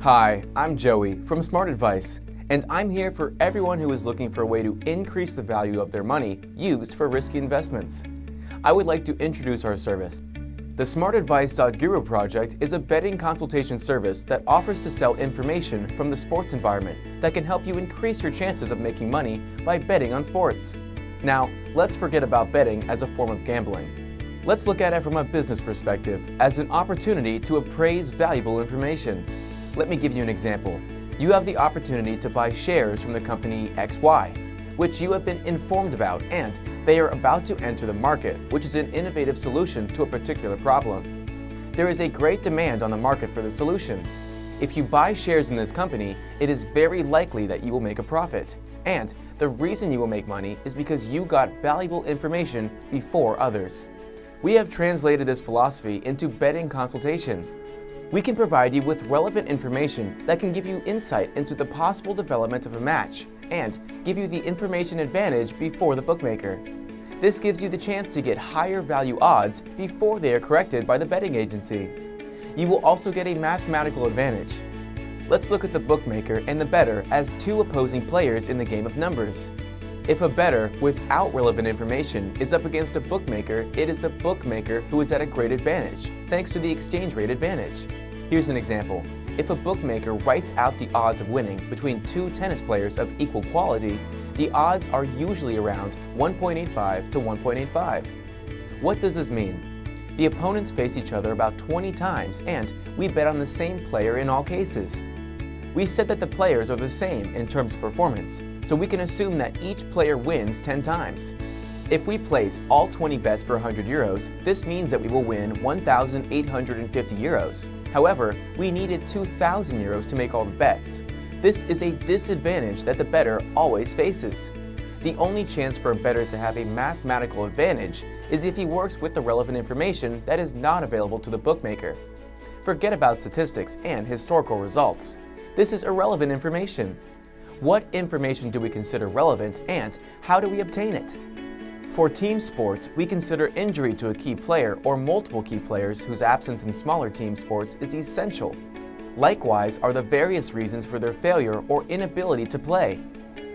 Hi, I'm Joey from Smart Advice, and I'm here for everyone who is looking for a way to increase the value of their money used for risky investments. I would like to introduce our service. The SmartAdvice.guru project is a betting consultation service that offers to sell information from the sports environment that can help you increase your chances of making money by betting on sports. Now, let's forget about betting as a form of gambling. Let's look at it from a business perspective as an opportunity to appraise valuable information. Let me give you an example. You have the opportunity to buy shares from the company XY, which you have been informed about, and they are about to enter the market, which is an innovative solution to a particular problem. There is a great demand on the market for the solution. If you buy shares in this company, it is very likely that you will make a profit. And the reason you will make money is because you got valuable information before others. We have translated this philosophy into betting consultation. We can provide you with relevant information that can give you insight into the possible development of a match and give you the information advantage before the bookmaker. This gives you the chance to get higher value odds before they are corrected by the betting agency. You will also get a mathematical advantage. Let's look at the bookmaker and the bettor as two opposing players in the game of numbers. If a bettor without relevant information is up against a bookmaker, it is the bookmaker who is at a great advantage, thanks to the exchange rate advantage. Here's an example. If a bookmaker writes out the odds of winning between two tennis players of equal quality, the odds are usually around 1.85 to 1.85. What does this mean? The opponents face each other about 20 times, and we bet on the same player in all cases. We said that the players are the same in terms of performance, so we can assume that each player wins 10 times. If we place all 20 bets for 100 euros, this means that we will win 1,850 euros. However, we needed 2,000 euros to make all the bets. This is a disadvantage that the bettor always faces. The only chance for a bettor to have a mathematical advantage is if he works with the relevant information that is not available to the bookmaker. Forget about statistics and historical results. This is irrelevant information. What information do we consider relevant, and how do we obtain it? For team sports, we consider injury to a key player or multiple key players whose absence in smaller team sports is essential. Likewise are the various reasons for their failure or inability to play.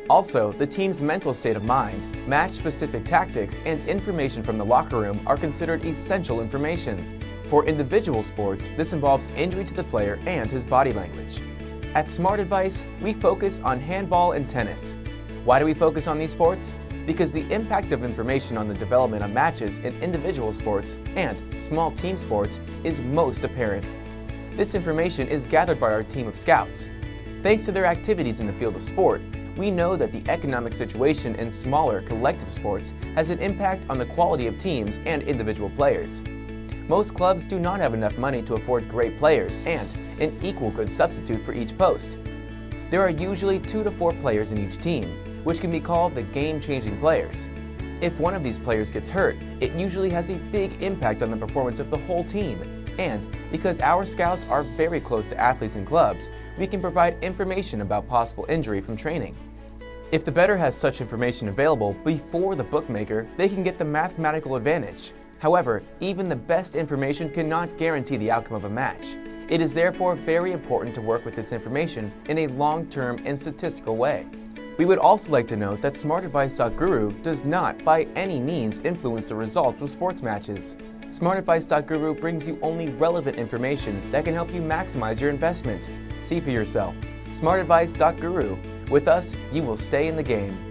Also, the team's mental state of mind, match-specific tactics, and information from the locker room are considered essential information. For individual sports, this involves injury to the player and his body language. At Smart Advice, we focus on handball and tennis. Why do we focus on these sports? Because the impact of information on the development of matches in individual sports and small team sports is most apparent. This information is gathered by our team of scouts. Thanks to their activities in the field of sport, we know that the economic situation in smaller collective sports has an impact on the quality of teams and individual players. Most clubs do not have enough money to afford great players and an equal good substitute for each post. There are usually 2 to 4 players in each team, which can be called the game-changing players. If one of these players gets hurt, it usually has a big impact on the performance of the whole team. And because our scouts are very close to athletes and clubs, we can provide information about possible injury from training. If the bettor has such information available before the bookmaker, they can get the mathematical advantage. However, even the best information cannot guarantee the outcome of a match. It is therefore very important to work with this information in a long-term and statistical way. We would also like to note that SmartAdvice.guru does not by any means influence the results of sports matches. SmartAdvice.guru brings you only relevant information that can help you maximize your investment. See for yourself. SmartAdvice.guru. With us, you will stay in the game.